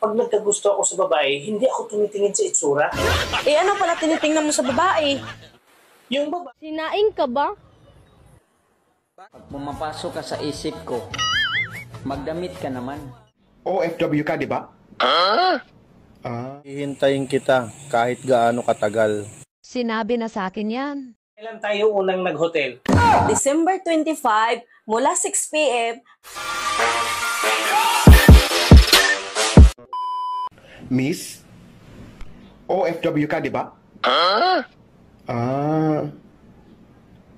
pag nagkagusto ako sa babae, hindi ako tumitingin sa itsura. Eh ano pala tinitingnan mo sa babae? Yung babae, Sinaing ka ba? Pag pumapasok ka sa isip ko, magdamit ka naman. OFW ka, di ba? Hihintayin kita kahit gaano katagal. Sinabi na sa akin yan. kailan tayo unang nag-hotel? December 25, mula 6 p.m. Miss? OFW ka, di ba?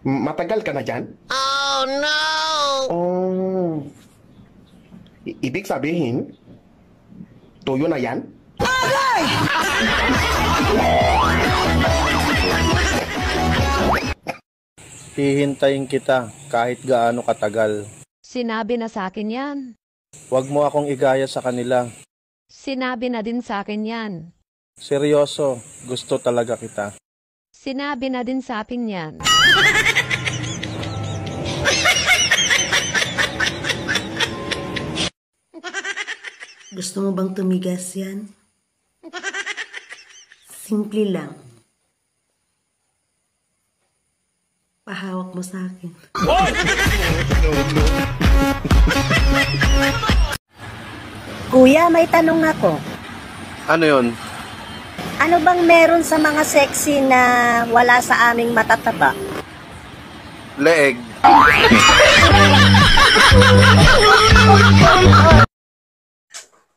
Matagal ka na dyan? Oh, no! Oh. Ibig sabihin, tuyo na yan? Hihintayin kita kahit gaano katagal. Sinabi na sa akin yan. Huwag mo akong igaya sa kanila. Sinabi na din sa akin yan. Seryoso, gusto talaga kita. Sinabi na din sa akin yan. Gusto mo bang tumigas yan? Simple lang. Pahawak mo sa akin. Kuya, may tanong ako. Ano yon? Ano bang meron sa mga sexy na wala sa aming matataba? Leeg.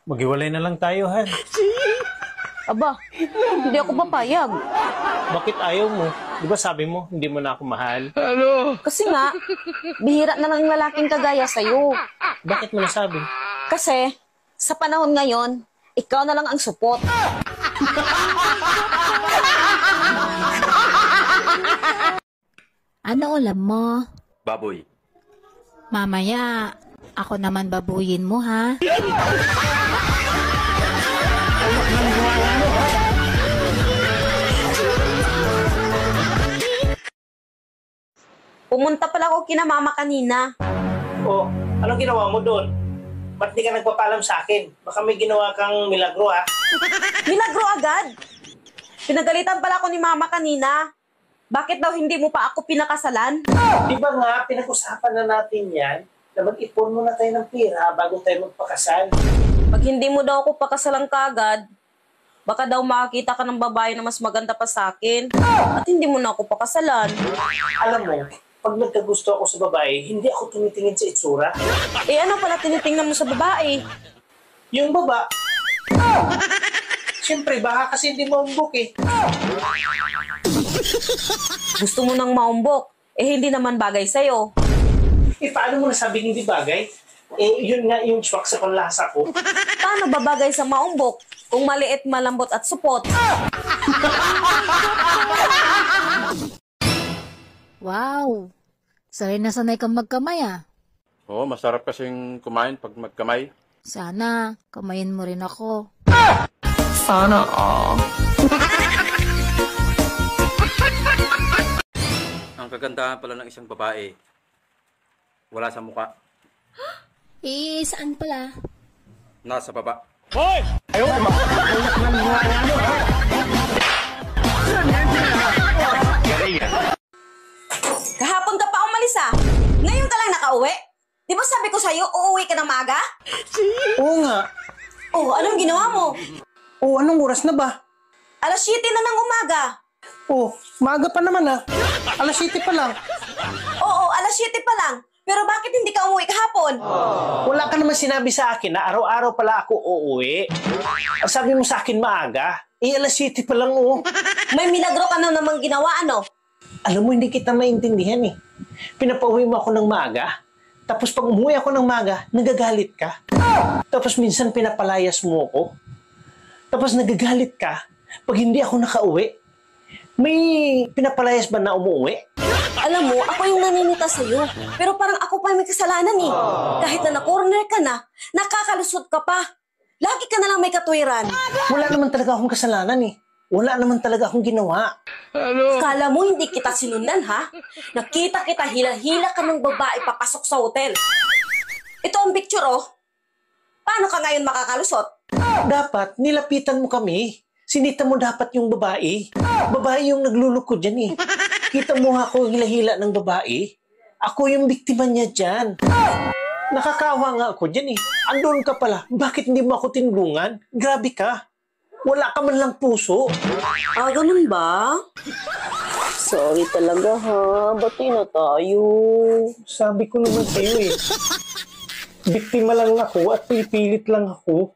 Maghiwalay na lang tayo, Han. Aba, hindi ako papayag. Bakit ayaw mo? Di ba sabi mo, hindi mo na ako mahal? Kasi nga, bihira na lang yung lalaking kagaya sa'yo. Bakit mo nasabi? Kasi, sa panahon ngayon, ikaw na lang ang supot. Ano ulam mo? Baboy. Mamaya, ako naman babuyin mo ha? Pumunta pala ako kina mama kanina. O, anong ginawa mo doon? Ba't di ka nagpapaalam sa akin? Baka may ginawa kang milagro, ha? Milagro agad. Pinagalitan pala ako ni mama kanina. Bakit daw hindi mo pa ako pinakasalan? Di ba nga, pinag-usapan na natin yan na mag-ipon muna tayo ng pera bago tayo magpakasal. Pag hindi mo daw ako pakasalan kaagad, baka daw makakita ka ng babae na mas maganda pa sa akin. At hindi mo na ako pakasalan. Alam mo, pag nagkagusto ako sa babae, hindi ako tumitingin sa itsura. Eh ano pala tinitingnan mo sa babae? Yung baba, siyempre, baka kasi hindi maumbok eh. Gusto mo nang maumbok, eh hindi naman bagay sa'yo. Eh, paano mo nasabing hindi bagay? Eh, yun nga yung swak sa panlasa ko. Paano ba bagay sa maumbok kung maliit, malambot at supot? Wow! Sanay na sanay kang magkamay ah. Oo, masarap kasing kumain pag magkamay. Sana, kamayin mo rin ako. Sana all. Ang kagandahan pala ng isang babae, wala sa mukha, Saan pala? nasa baba. Hoy! Ayaw naman! Kahapon ka pa umalis ah. Ngayon ka lang nakauwi. Di ba sabi ko sa'yo, uuwi ka ng maaga? Oo nga. Oh, anong ginawa mo? Oo, anong oras na ba? Alas 7 na ng umaga. Oo, maaga pa naman ah. Alas 7 pa lang. Oo, alas 7 pa lang. Pero bakit hindi ka umuwi kahapon? Wala ka naman sinabi sa akin na araw-araw pala ako uuwi. Sabi mo sa akin maaga. Eh, alas 7 pa lang oh. May milagro ka na namang ginawa, ano? Alam mo, hindi kita maintindihan eh. Pinapauwi mo ako ng maaga. Tapos pag umuwi ako ng maaga, nagagalit ka. Tapos minsan pinapalayas mo ako. Tapos nagagalit ka pag hindi ako nakauwi. May pinapalayas ba na umuwi? Alam mo, ako yung naninita sa'yo. Pero parang ako pa may kasalanan eh. Kahit na na-corner ka na, nakakalusot ka pa. Lagi ka na lang may katwiran. Wala naman talaga akong kasalanan eh. Wala naman talaga akong ginawa. Kala mo hindi kita sinundan ha? Nakita kita hila-hila ka ng babae papasok sa hotel. Ito ang picture oh. Paano ka ngayon makakalusot? Dapat, nilapitan mo kami. Sinita mo dapat yung babae. Babae yung naglulukod dyan eh. Kita mo ako hila-hila ng babae. Ako yung biktima niya dyan. Nakakaawa nga ako dyan eh. Andun ka pala. Bakit hindi mo ako tinulungan? Grabe ka. Wala ka man lang puso. Ah, ganun ba? Sorry talaga ha. Bati na tayo. Sabi ko naman sa'yo eh. Biktima lang ako at pipilit lang ako.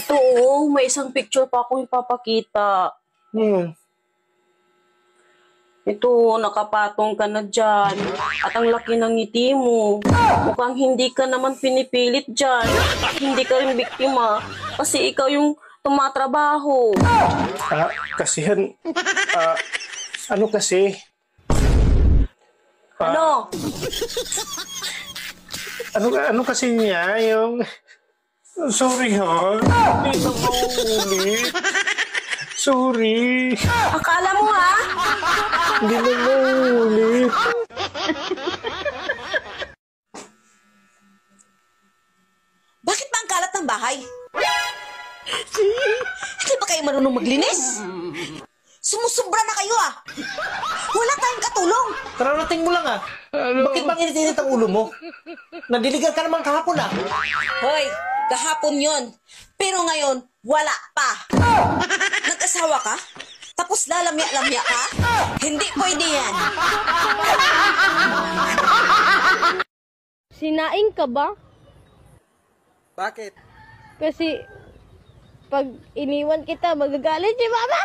Ito may isang picture pa akong ipapakita. Ito, nakapatong ka na dyan. At ang laki ng ngiti mo. Mukhang hindi ka naman pinipilit dyan. Hindi ka rin biktima. Kasi ikaw yung tumatrabaho. Kasi ano kasi? Ano? Ano kasi niya yung... Sorry ha. Hindi na mauulit. Sorry. Akala mo ha? Hindi na mauulit. Bakit ba ang kalat ng bahay? Hindi ba kayo marunong maglinis? Sumusubra na kayo ah! Wala tayong katulong! Kararating mo lang ah. Bakit bang init-init ang ulo mo? Nadiligan ka naman kahapon ah. Hoy, kahapon yon. Pero ngayon, wala pa. Nag-asawa ka? Tapos lalamya-lamya ka? Hindi pwede yan. Sinaing ka ba? Bakit? Kasi pag iniwan kita, magagalit si mama.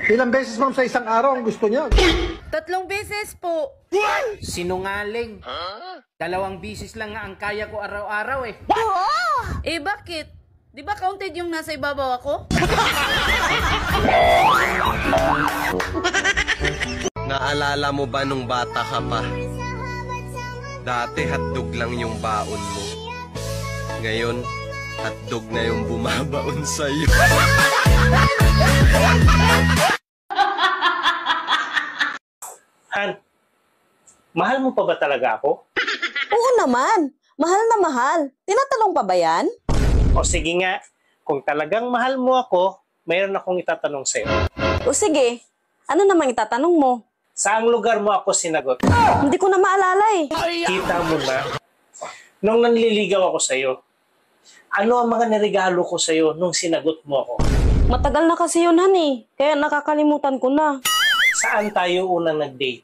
Ilang beses ma'am sa isang araw ang gusto niya? 3 beses po. Sinungaling. 2 beses lang nga ang kaya ko araw-araw eh. Eh bakit? Di ba counted yung nasa ibabaw ako? Naalala mo ba nung bata ka pa? Dati hotdog lang yung baon mo. Ngayon, hotdog na yung bumabaon sa'yo. Han, mahal mo pa ba talaga ako? Oo naman. Mahal na mahal. Tinatanong pa ba yan? O sige nga, kung talagang mahal mo ako, mayroon akong itatanong sa'yo. O sige, ano namang itatanong mo? Saang lugar mo ako sinagot? Hindi ko na maalala eh. Kita mo na, nung nanliligaw ako sa'yo, ano ang mga niregalo ko sa'yo nung sinagot mo ako? Matagal na kasi yun, honey. Kaya nakakalimutan ko na. Saan tayo unang nag-date?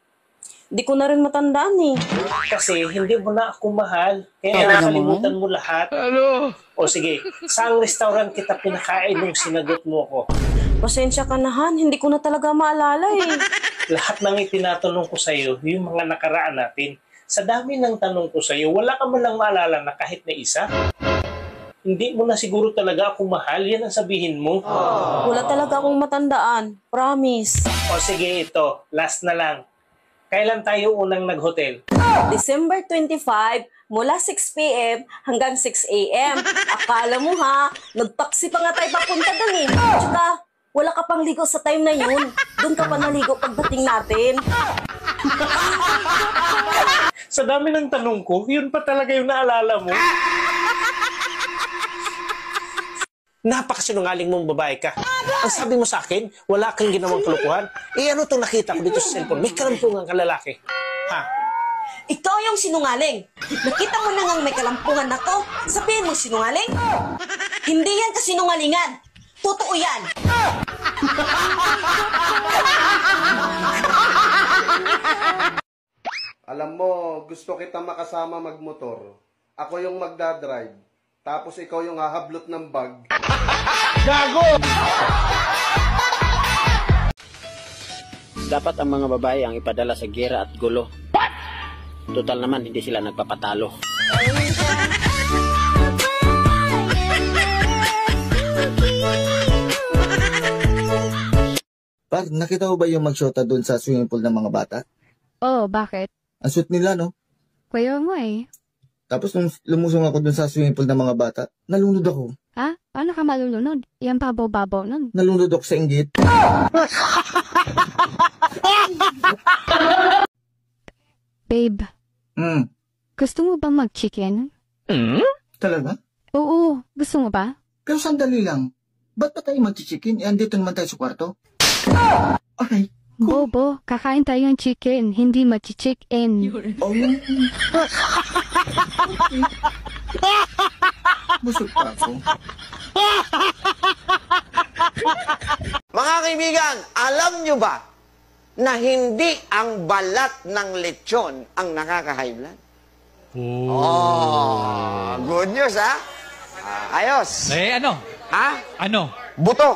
Di ko na rin matandaan eh. Kasi hindi mo na ako mahal. Kaya nakalimutan mo lahat. Ano? O sige, saang restaurant kita pinakain nung sinagot mo ako? Pasensya ka na, Han. Hindi ko na talaga maalala eh. Lahat ng itinatanong ko sa'yo, yung mga nakaraan natin. Sa dami ng tanong ko sa'yo, wala ka man lang maalala na kahit na isa? Hindi mo na siguro talaga ako mahal, yan ang sabihin mo. Wala talaga akong matandaan. Promise. O sige, ito. Last na lang. Kailan tayo unang nag-hotel? December 25, mula 6 p.m. hanggang 6 a.m. Akala mo ha, nagtaksi pa nga tayo papunta dun eh. Tsaka, wala ka pang ligo sa time na yun. Doon ka pa naligo pagdating natin. Sa dami ng tanong ko, yun pa talaga yung naalala mo. Napakasinungaling mong babae ka. Ang sabi mo sa akin, wala kang ginawang kalokohan. Eh ano itong nakita ko dito sa cellphone? May kalampungan ka lalaki. Ha? Ikaw yung sinungaling. Nakita mo na ngang may kalampungan ako. Sabihin mo sinungaling? Hindi yan kasinungalingan. Totoo yan. Alam mo, gusto kita makasama magmotor. Ako yung magdadrive. Tapos ikaw yung hahablot ng bag. Gago! Dapat ang mga babae ang ipadala sa gera at gulo. Total naman, hindi sila nagpapatalo. Par, nakita mo ba yung magshota doon sa swimming pool ng mga bata? Oh, bakit? Ang sweet nila, no? Kuya mo eh. Tapos nung lumusong ako doon sa swimming pool ng mga bata, nalunod ako. Ha? Paano ka malulunod? Yan babaw-babaw nun. Naluludok sa inggit. Babe, gusto mo bang mag-chicken? Talaga? Oo, gusto mo ba? Pero sandali lang. Ba't pa tayo mag-chicken? Eh, andito naman tayo sa kwarto. Okay. Bobo, kakain tayo ng chicken, hindi mag-chicken. Oh. Busog pa ako. Mga kaibigan, alam nyo ba na hindi ang balat ng lechon ang nakaka-high blood? Oh, good news, ha? Ayos. Ano? Ha? Ano? Buto.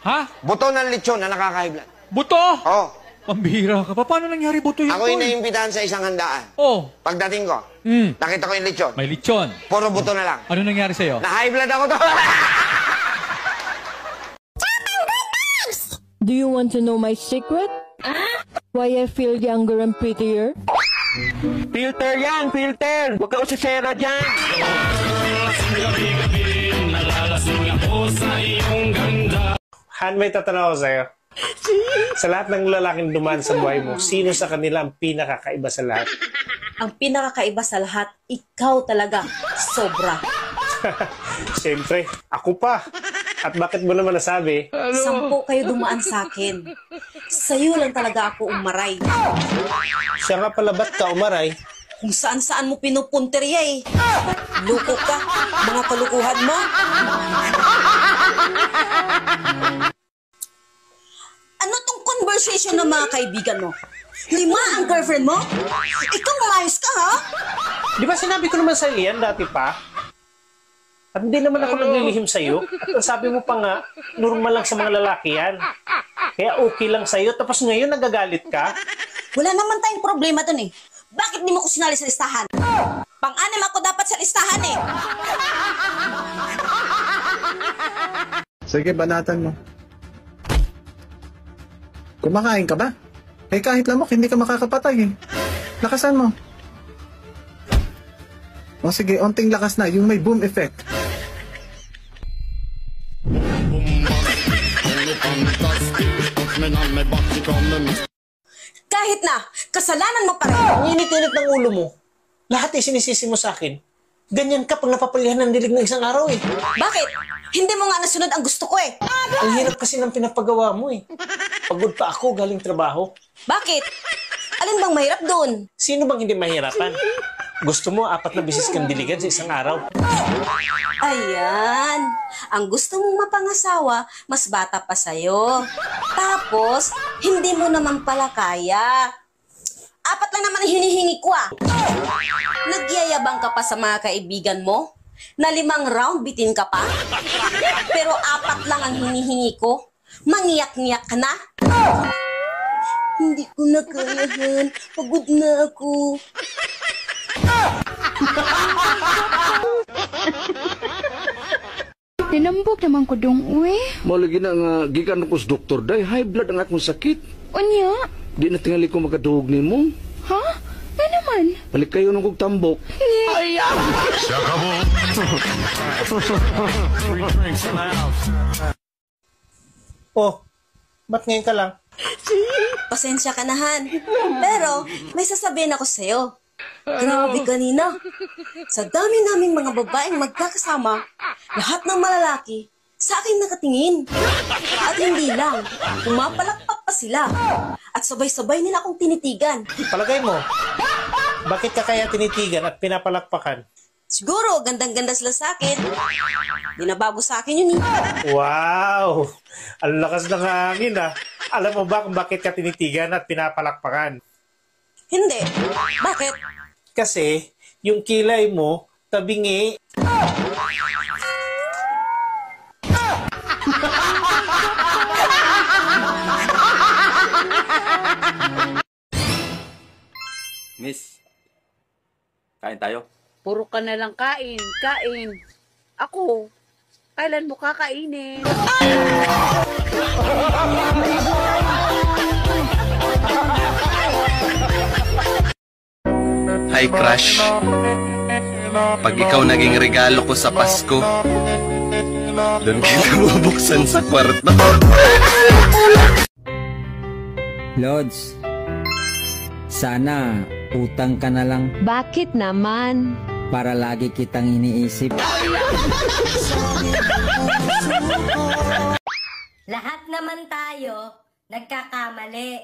Ha? Buto ng lechon na nakaka-high blood. Buto? Oh. Pambihira ka pa. Paano nangyari buto yun? Ako yung naimbitahan sa isang handaan. Oh. Pagdating ko, nakita ko yung lechon. May lechon. Puro buto na lang. Ano nangyari sa'yo? Na-high blood ako to. Do you want to know my secret? Why I feel younger and prettier? Filter yan, filter! Huwag ka usisera dyan! Han, may tatanong ako sa'yo. Sa lahat ng lalaking dumaan sa buhay mo, sino sa kanila ang pinakakaiba sa lahat? Ang pinakakaiba sa lahat, ikaw talaga. Sobra. Siyempre, ako pa. At bakit mo naman nasabi? 10 kayo dumaan sa akin. Sa'yo lang talaga ako umaray. Siya nga pala, ba't ka umaray? Kung saan-saan mo pinupunteriya eh. Luko ka. Mga kalukuhan mo. Ano tong conversation ng mga kaibigan mo? 5 ang girlfriend mo? Ikaw umayos ka, ha? Di ba sinabi ko naman sa'yo yan dati pa? At hindi naman ako naglilihim sa'yo. At ang sabi mo pa nga, normal lang sa mga lalaki yan. Kaya okay lang sa'yo. Tapos ngayon nagagalit ka? Wala naman tayong problema dun eh. Bakit di mo ko sinali sa listahan? Pang-anim ako dapat sa listahan eh. Sige, banatan mo. Kumakain ka ba? Eh kahit lamok, hindi ka makakapatay eh. Lakasan mo. O sige, onting lakas na, yung may boom effect. Kahit na, kasalanan mo pa rin. Ang init-init ng ulo mo. Lahat ay sinisisi mo sa akin. Ganyan ka pag napapalihan ng dilig ng isang araw eh. Bakit? Hindi mo nga nasunod ang gusto ko eh. Ang hirap kasi ng pinapagawa mo eh. Pagod pa ako galing trabaho. Bakit? Alin bang mahirap doon? Sino bang hindi mahirapan? Gusto mo 4 na bisis kang diligan sa isang araw. Ayan. Ang gusto mong mapangasawa, mas bata pa sa'yo. Tapos, hindi mo naman pala kaya. 4 lang naman ang hinihingi ko ah. Nagyayabang ka pa sa mga kaibigan mo? Na 5 round bitin ka pa? Pero 4 lang ang hinihingi ko? Mangiyak-ngiyak ka na? Hindi ko na kayahan. Pagod na ako. Tinambok naman ko dong uwi. Malagi na nga, gikan ako sa doktor day, high blood ang akong sakit. Unya? Di na tingali ko makaduhog ni mo. Ha? Ano naman? Balik kayo ng kong tambok. Ay! Oh, ba't ngayon ka lang? Pasensya ka na, Han. Pero, may sasabihin ako sa'yo. Grabe kanina. Sa dami naming mga babaeng magkakasama, lahat ng malalaki, sa akin nakatingin. At hindi lang, pumapalakpak pa sila. At sabay-sabay nila akong tinitigan. Palagay mo, bakit ka kaya tinitigan at pinapalakpakan? Siguro, gandang-ganda sila sa akin. Di na bago sa akin yun eh. Wow! Ang lakas ng hangin ah. Alam mo ba kung bakit ka tinitigan at pinapalakpakan? Hindi. Bakit? Kasi, yung kilay mo, tabingi. Miss, kain tayo? Puro ka na lang kain, kain. Ako, kailan mo kakainin? Hi crush, pag ikaw naging regalo ko sa Pasko, Doon kita bubuksan sa kwarto. Lods, sana utang ka na lang Bakit naman? para lagi kitang iniisip. Lahat naman tayo nagkakamali.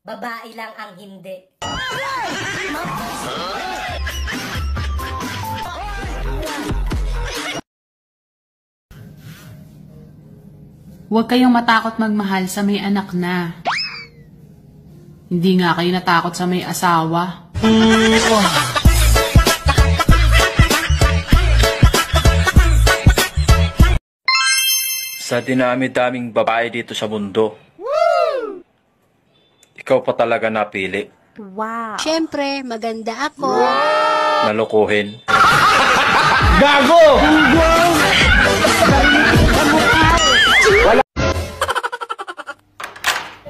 Babae lang ang hindi. Huwag kayong matakot magmahal sa may anak na. Hindi nga kayo natakot sa may asawa. Sa dinami-daming babae dito sa mundo, ikaw pa talaga napili. Wow. Siyempre, maganda ako. Nalokohin. Gago!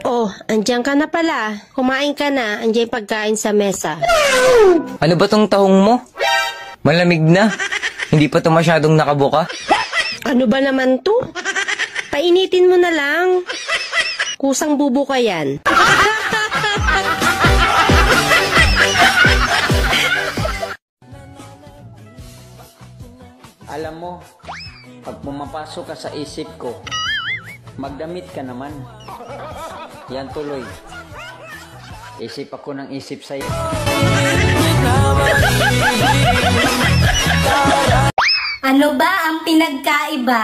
Oh, andyan ka na pala. Kumain ka na. Andyan yung pagkain sa mesa. Ano ba tong tahong mo? Malamig na. Hindi pa to masyadong nakabuka. Ano ba naman to? Painitin mo na lang. Kusang bubuka yan. Alam mo, pag pumapasok ka sa isip ko, magdamit ka naman. Yan tuloy. Isip ako ng isip sa'yo. Ano ba ang pinagkaiba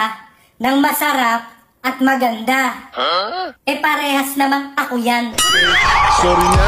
ng masarap at maganda? Eh parehas namang ako yan. Sorry na,